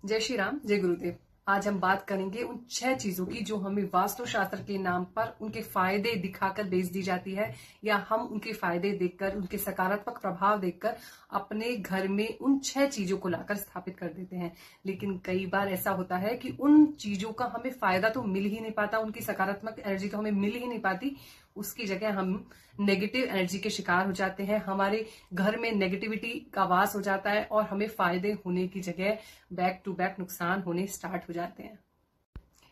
जय श्री राम, जय गुरुदेव। आज हम बात करेंगे उन 6 चीजों की जो हमें वास्तुशास्त्र के नाम पर उनके फायदे दिखाकर बेच दी जाती है, या हम उनके फायदे देखकर, उनके सकारात्मक प्रभाव देखकर अपने घर में उन 6 चीजों को लाकर स्थापित कर देते हैं। लेकिन कई बार ऐसा होता है कि उन चीजों का हमें फायदा तो मिल ही नहीं पाता, उनकी सकारात्मक एनर्जी तो हमें मिल ही नहीं पाती। उसकी जगह हम नेगेटिव एनर्जी के शिकार हो जाते हैं, हमारे घर में नेगेटिविटी का वास हो जाता है और हमें फायदे होने की जगह बैक टू बैक नुकसान होने स्टार्ट हो जाते हैं।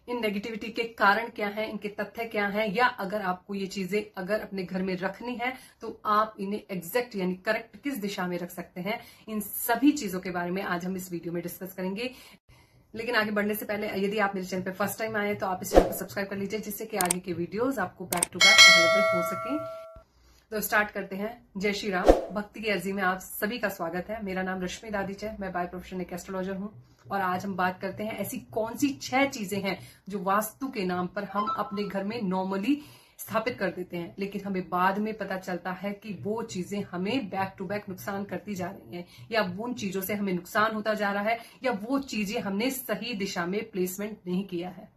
इन नेगेटिविटी के कारण क्या है, इनके तथ्य क्या हैं, या अगर आपको ये चीजें अगर अपने घर में रखनी है तो आप इन्हें एग्जैक्ट यानी करेक्ट किस दिशा में रख सकते हैं, इन सभी चीजों के बारे में आज हम इस वीडियो में डिस्कस करेंगे। लेकिन आगे बढ़ने से पहले यदि आप मेरे चैनल पे फर्स्ट टाइम आए तो आप इस चैनल को सब्सक्राइब कर लीजिए, जिससे कि आगे के वीडियोस आपको बैक टू बैक अवेलेबल हो सके। तो स्टार्ट करते हैं। जय श्री राम। भक्ति की अर्जी में आप सभी का स्वागत है। मेरा नाम रश्मि दादीच है, मैं बाय प्रोफेशन एक एस्ट्रोलॉजर हूं और आज हम बात करते हैं ऐसी कौन सी 6 चीजें हैं जो वास्तु के नाम पर हम अपने घर में नॉर्मली स्थापित कर देते हैं, लेकिन हमें बाद में पता चलता है कि वो चीजें हमें बैक टू बैक नुकसान करती जा रही हैं, या उन चीजों से हमें नुकसान होता जा रहा है, या वो चीजें हमने सही दिशा में प्लेसमेंट नहीं किया है।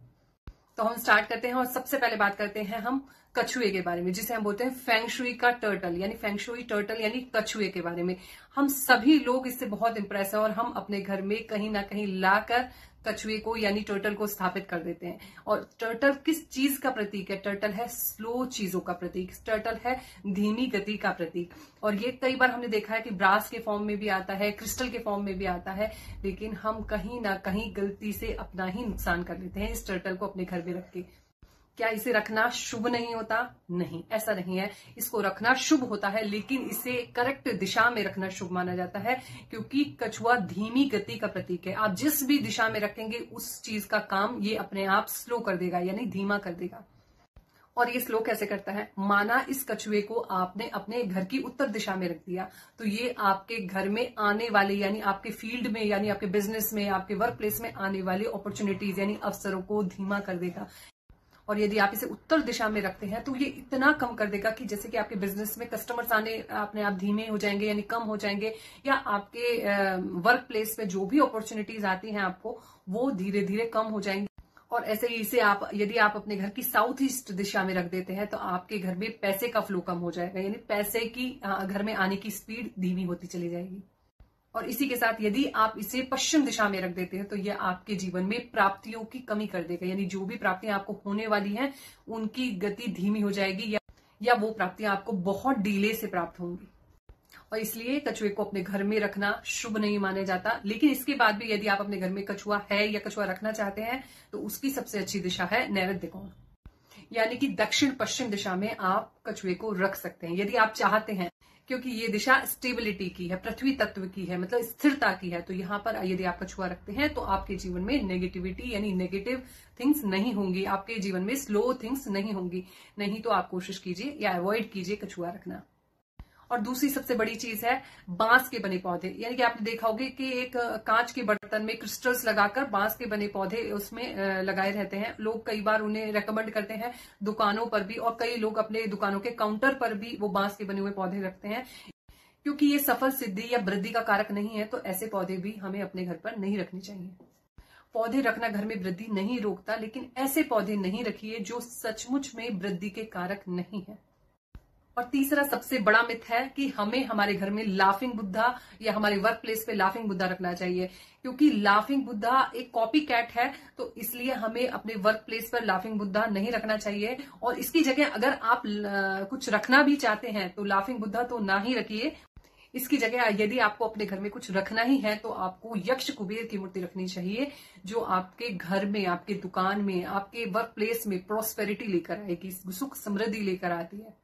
तो हम स्टार्ट करते हैं और सबसे पहले बात करते हैं हम कछुए के बारे में, जिसे हम बोलते हैं फेंग शुई का टर्टल, यानी फेंग शुई टर्टल यानी कछुए के बारे में। हम सभी लोग इससे बहुत इंप्रेस हैं और हम अपने घर में कहीं ना कहीं लाकर कछुए को यानी टर्टल को स्थापित कर देते हैं। और टर्टल किस चीज का प्रतीक है? टर्टल है स्लो चीजों का प्रतीक, टर्टल है धीमी गति का प्रतीक। और ये कई बार हमने देखा है कि ब्रास के फॉर्म में भी आता है, क्रिस्टल के फॉर्म में भी आता है, लेकिन हम कहीं ना कहीं गलती से अपना ही नुकसान कर लेते हैं इस टर्टल को अपने घर में रख के। क्या इसे रखना शुभ नहीं होता? नहीं, ऐसा नहीं है। इसको रखना शुभ होता है, लेकिन इसे करेक्ट दिशा में रखना शुभ माना जाता है, क्योंकि कछुआ धीमी गति का प्रतीक है। आप जिस भी दिशा में रखेंगे उस चीज का काम ये अपने आप स्लो कर देगा, यानी धीमा कर देगा। और ये स्लो कैसे करता है? माना इस कछुए को आपने अपने घर की उत्तर दिशा में रख दिया, तो ये आपके घर में आने वाले यानी आपके फील्ड में यानी आपके बिजनेस में, आपके वर्क प्लेस में आने वाले अपॉर्चुनिटीज यानी अवसरों को धीमा कर देगा। और यदि आप इसे उत्तर दिशा में रखते हैं तो ये इतना कम कर देगा कि जैसे कि आपके बिजनेस में कस्टमर्स आने अपने आप धीमे हो जाएंगे यानी कम हो जाएंगे, या आपके वर्क प्लेस में जो भी अपॉर्चुनिटीज आती हैं आपको वो धीरे धीरे कम हो जाएंगी। और ऐसे ही इसे आप यदि आप अपने घर की साउथ ईस्ट दिशा में रख देते हैं तो आपके घर में पैसे का फ्लो कम हो जाएगा, यानी पैसे की घर में आने की स्पीड धीमी होती चली जाएगी। और इसी के साथ यदि आप इसे पश्चिम दिशा में रख देते हैं तो यह आपके जीवन में प्राप्तियों की कमी कर देगा, यानी जो भी प्राप्तियां आपको होने वाली हैं उनकी गति धीमी हो जाएगी, या वो प्राप्तियां आपको बहुत डिले से प्राप्त होंगी। और इसलिए कछुए को अपने घर में रखना शुभ नहीं माना जाता। लेकिन इसके बाद भी यदि आप अपने घर में कछुआ है या कछुआ रखना चाहते हैं तो उसकी सबसे अच्छी दिशा है नैऋत्य कोण, यानी कि दक्षिण पश्चिम दिशा में आप कछुए को रख सकते हैं यदि आप चाहते हैं, क्योंकि ये दिशा स्टेबिलिटी की है, पृथ्वी तत्व की है, मतलब स्थिरता की है। तो यहाँ पर यदि आप कछुआ रखते हैं तो आपके जीवन में नेगेटिविटी यानी नेगेटिव थिंग्स नहीं होंगी, आपके जीवन में स्लो थिंग्स नहीं होंगी। नहीं तो आप कोशिश कीजिए या अवॉइड कीजिए कछुआ रखना। और दूसरी सबसे बड़ी चीज है बांस के बने पौधे, यानी कि आपने देखा होगा कि एक कांच के बर्तन में क्रिस्टल्स लगाकर बांस के बने पौधे उसमें लगाए रहते हैं। लोग कई बार उन्हें रेकमेंड करते हैं दुकानों पर भी, और कई लोग अपने दुकानों के काउंटर पर भी वो बांस के बने हुए पौधे रखते हैं, क्योंकि ये सफल सिद्धि या वृद्धि का कारक नहीं है। तो ऐसे पौधे भी हमें अपने घर पर नहीं रखने चाहिए। पौधे रखना घर में वृद्धि नहीं रोकता, लेकिन ऐसे पौधे नहीं रखिए जो सचमुच में वृद्धि के कारक नहीं है। और तीसरा सबसे बड़ा मिथ है कि हमें हमारे घर में लाफिंग बुद्धा या हमारे वर्क प्लेस पे लाफिंग बुद्धा रखना चाहिए, क्योंकि लाफिंग बुद्धा एक कॉपी कैट है, तो इसलिए हमें अपने वर्क प्लेस पर लाफिंग बुद्धा नहीं रखना चाहिए। और इसकी जगह अगर आप कुछ रखना भी चाहते हैं तो लाफिंग बुद्धा तो ना ही रखिए। इसकी जगह यदि आपको अपने घर में कुछ रखना ही है तो आपको यक्ष कुबेर की मूर्ति रखनी चाहिए, जो आपके घर में, आपके दुकान में, आपके वर्क प्लेस में प्रॉस्पेरिटी लेकर आएगी, सुख समृद्धि लेकर आती है,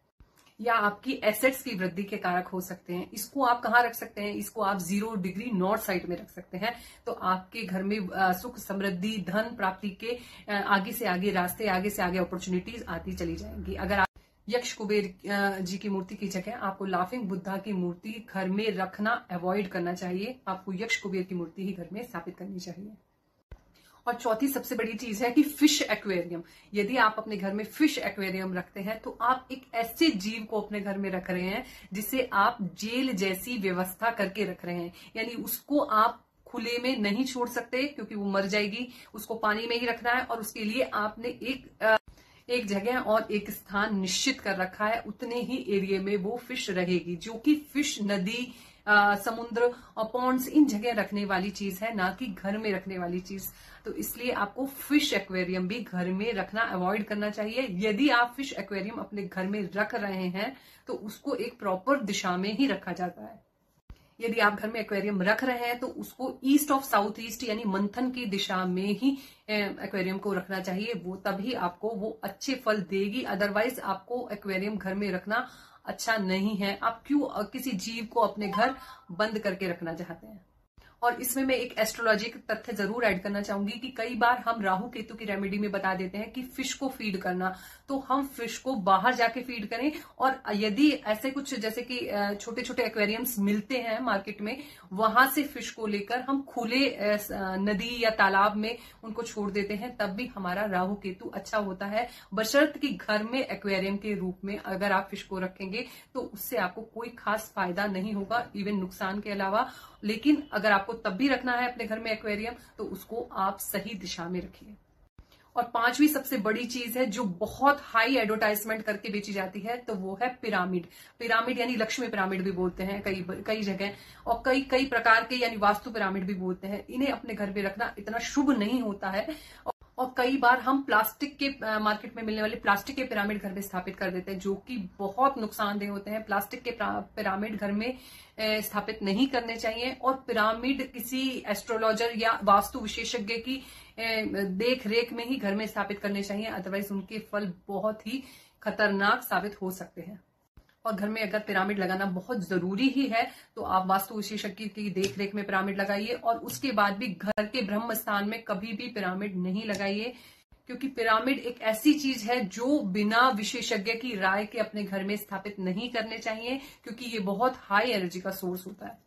या आपकी एसेट्स की वृद्धि के कारक हो सकते हैं। इसको आप कहाँ रख सकते हैं? इसको आप 0 डिग्री नॉर्थ साइड में रख सकते हैं। तो आपके घर में सुख समृद्धि धन प्राप्ति के आगे से आगे रास्ते, आगे से आगे अपॉर्चुनिटीज आती चली जाएंगी। अगर आप यक्ष कुबेर जी की मूर्ति की जगह आपको लाफिंग बुद्धा की मूर्ति घर में रखना अवॉइड करना चाहिए। आपको यक्ष कुबेर की मूर्ति ही घर में स्थापित करनी चाहिए। और चौथी सबसे बड़ी चीज है कि फिश एक्वेरियम। यदि आप अपने घर में फिश एक्वेरियम रखते हैं तो आप एक ऐसे जीव को अपने घर में रख रहे हैं जिसे आप जेल जैसी व्यवस्था करके रख रहे हैं, यानी उसको आप खुले में नहीं छोड़ सकते क्योंकि वो मर जाएगी, उसको पानी में ही रखना है। और उसके लिए आपने एक जगह और एक स्थान निश्चित कर रखा है, उतने ही एरिया में वो फिश रहेगी, जो कि फिश नदी, समुद्र और पॉन्ड्स, इन जगह रखने वाली चीज है, ना कि घर में रखने वाली चीज। तो इसलिए आपको फिश एक्वेरियम भी घर में रखना अवॉइड करना चाहिए। यदि आप फिश एक्वेरियम अपने घर में रख रहे हैं तो उसको एक प्रॉपर दिशा में ही रखा जाता है। यदि आप घर में एक्वेरियम रख रहे हैं तो उसको ईस्ट ऑफ साउथ ईस्ट यानी मंथन की दिशा में ही एक्वेरियम को रखना चाहिए, वो तभी आपको वो अच्छे फल देगी। अदरवाइज आपको एक्वेरियम घर में रखना अच्छा नहीं है। आप क्यों किसी जीव को अपने घर बंद करके रखना चाहते हैं। और इसमें मैं एक एस्ट्रोलॉजी का तथ्य जरूर ऐड करना चाहूंगी कि कई बार हम राहु केतु की रेमेडी में बता देते हैं कि फिश को फीड करना, तो हम फिश को बाहर जाके फीड करें। और यदि ऐसे कुछ जैसे कि छोटे छोटे एक्वेरियम्स मिलते हैं मार्केट में, वहां से फिश को लेकर हम खुले नदी या तालाब में उनको छोड़ देते हैं, तब भी हमारा राहु केतु अच्छा होता है। बशर्त कि घर में एक्वेरियम के रूप में अगर आप फिश को रखेंगे तो उससे आपको कोई खास फायदा नहीं होगा, इवन नुकसान के अलावा। लेकिन अगर आपको तब भी रखना है अपने घर में एक्वेरियम तो उसको आप सही दिशा में रखिए। और पांचवी सबसे बड़ी चीज है जो बहुत हाई एडवर्टाइजमेंट करके बेची जाती है, तो वो है पिरामिड। पिरामिड यानी लक्ष्मी पिरामिड भी बोलते हैं कई जगह, और कई प्रकार के यानी वास्तु पिरामिड भी बोलते हैं। इन्हें अपने घर पे रखना इतना शुभ नहीं होता है। और कई बार हम प्लास्टिक के मार्केट में मिलने वाले प्लास्टिक के पिरामिड घर में स्थापित कर देते हैं, जो कि बहुत नुकसानदेह होते हैं। प्लास्टिक के पिरामिड घर में स्थापित नहीं करने चाहिए। और पिरामिड किसी एस्ट्रोलॉजर या वास्तु विशेषज्ञ की देख रेख में ही घर में स्थापित करने चाहिए, अदरवाइज उनके फल बहुत ही खतरनाक साबित हो सकते हैं। और घर में अगर पिरामिड लगाना बहुत जरूरी ही है तो आप वास्तु विशेषज्ञ की देखरेख में पिरामिड लगाइए। और उसके बाद भी घर के ब्रह्म स्थान में कभी भी पिरामिड नहीं लगाइए, क्योंकि पिरामिड एक ऐसी चीज है जो बिना विशेषज्ञ की राय के अपने घर में स्थापित नहीं करने चाहिए, क्योंकि ये बहुत हाई एनर्जी का सोर्स होता है।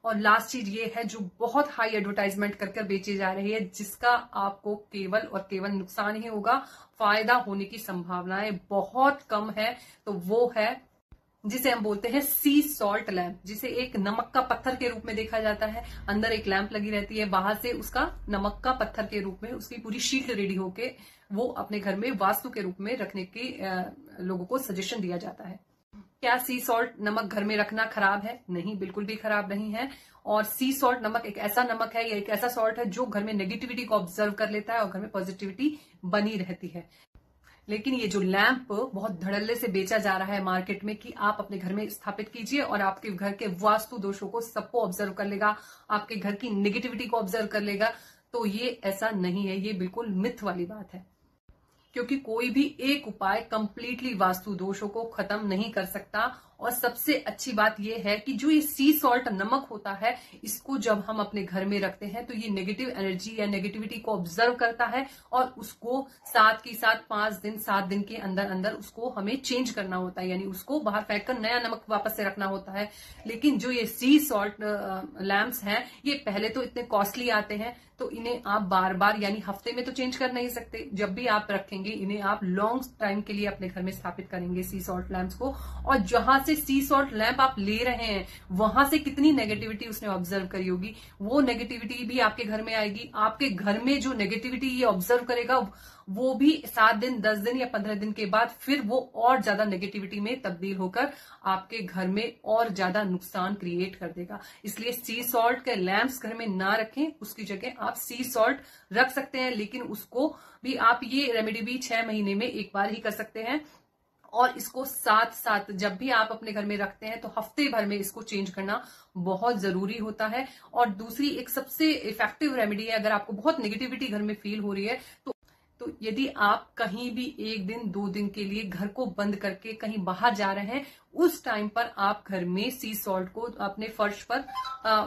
और लास्ट चीज ये है जो बहुत हाई एडवर्टाइजमेंट कर बेची जा रही है, जिसका आपको केवल और केवल नुकसान ही होगा, फायदा होने की संभावनाएं बहुत कम है। तो वो है जिसे हम बोलते हैं सी सॉल्ट लैंप, जिसे एक नमक का पत्थर के रूप में देखा जाता है। अंदर एक लैंप लगी रहती है, बाहर से उसका नमक का पत्थर के रूप में उसकी पूरी शीट रेडी होके वो अपने घर में वास्तु के रूप में रखने की लोगों को सजेशन दिया जाता है। क्या सी सॉल्ट नमक घर में रखना खराब है? नहीं, बिल्कुल भी खराब नहीं है। और सी सॉल्ट नमक एक ऐसा नमक है या एक ऐसा सॉल्ट है जो घर में नेगेटिविटी को ऑब्जर्व कर लेता है और घर में पॉजिटिविटी बनी रहती है। लेकिन ये जो लैंप बहुत धड़ल्ले से बेचा जा रहा है मार्केट में कि आप अपने घर में स्थापित कीजिए और आपके घर के वास्तु दोषों को सबको ऑब्जर्व कर लेगा, आपके घर की नेगेटिविटी को ऑब्जर्व कर लेगा, तो ये ऐसा नहीं है। ये बिल्कुल मिथ वाली बात है, क्योंकि कोई भी एक उपाय कंप्लीटली वास्तु दोषों को खत्म नहीं कर सकता। और सबसे अच्छी बात यह है कि जो ये सी सॉल्ट नमक होता है, इसको जब हम अपने घर में रखते हैं तो ये नेगेटिव एनर्जी या नेगेटिविटी को ऑब्जर्व करता है और उसको 7 दिन के अंदर अंदर उसको हमें चेंज करना होता है, यानी उसको बाहर फेंक कर नया नमक वापस से रखना होता है। लेकिन जो ये सी सॉल्ट लैम्प्स हैं, ये पहले तो इतने कॉस्टली आते हैं, तो इन्हें आप बार बार यानी हफ्ते में तो चेंज कर नहीं सकते। जब भी आप रखेंगे इन्हें आप लॉन्ग टाइम के लिए अपने घर में स्थापित करेंगे सी सॉल्ट लैम्प्स को। और जहां से सी सॉल्ट लैंप आप ले रहे हैं वहां से कितनी नेगेटिविटी उसने ऑब्जर्व करी होगी, वो नेगेटिविटी भी आपके घर में आएगी। आपके घर में जो नेगेटिविटी ये ऑब्जर्व करेगा वो भी 7 दिन 10 दिन या 15 दिन के बाद फिर वो और ज्यादा नेगेटिविटी में तब्दील होकर आपके घर में और ज्यादा नुकसान क्रिएट कर देगा। इसलिए सी सॉल्ट के लैंप्स घर में ना रखें, उसकी जगह आप सी सॉल्ट रख सकते हैं, लेकिन उसको भी आप ये रेमेडी भी 6 महीने में एक बार ही कर सकते हैं। और इसको साथ साथ जब भी आप अपने घर में रखते हैं तो हफ्ते भर में इसको चेंज करना बहुत जरूरी होता है। और दूसरी एक सबसे इफेक्टिव रेमेडी है, अगर आपको बहुत नेगेटिविटी घर में फील हो रही है तो यदि आप कहीं भी 1 दिन 2 दिन के लिए घर को बंद करके कहीं बाहर जा रहे हैं, उस टाइम पर आप घर में सी सॉल्ट को अपने फर्श पर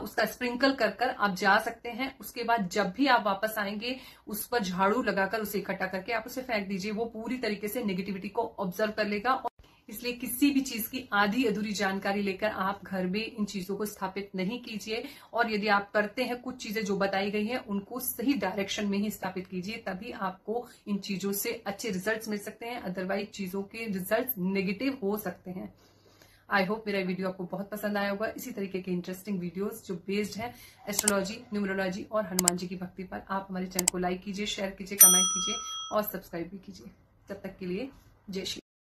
उसका स्प्रिंकल कर आप जा सकते हैं। उसके बाद जब भी आप वापस आएंगे उस पर झाड़ू लगाकर उसे इकट्ठा करके आप उसे फेंक दीजिए। वो पूरी तरीके से नेगेटिविटी को ऑब्जर्व कर लेगा। इसलिए किसी भी चीज की आधी अधूरी जानकारी लेकर आप घर में इन चीजों को स्थापित नहीं कीजिए। और यदि आप करते हैं, कुछ चीजें जो बताई गई हैं उनको सही डायरेक्शन में ही स्थापित कीजिए, तभी आपको इन चीजों से अच्छे रिजल्ट्स मिल सकते हैं। अदरवाइज चीजों के रिजल्ट्स नेगेटिव हो सकते हैं। आई होप मेरा वीडियो आपको बहुत पसंद आया होगा। इसी तरीके के इंटरेस्टिंग वीडियोस जो बेस्ड है एस्ट्रोलॉजी, न्यूमरोलॉजी और हनुमान जी की भक्ति पर, आप हमारे चैनल को लाइक कीजिए, शेयर कीजिए, कमेंट कीजिए और सब्सक्राइब भी कीजिए। तब तक के लिए जय श्री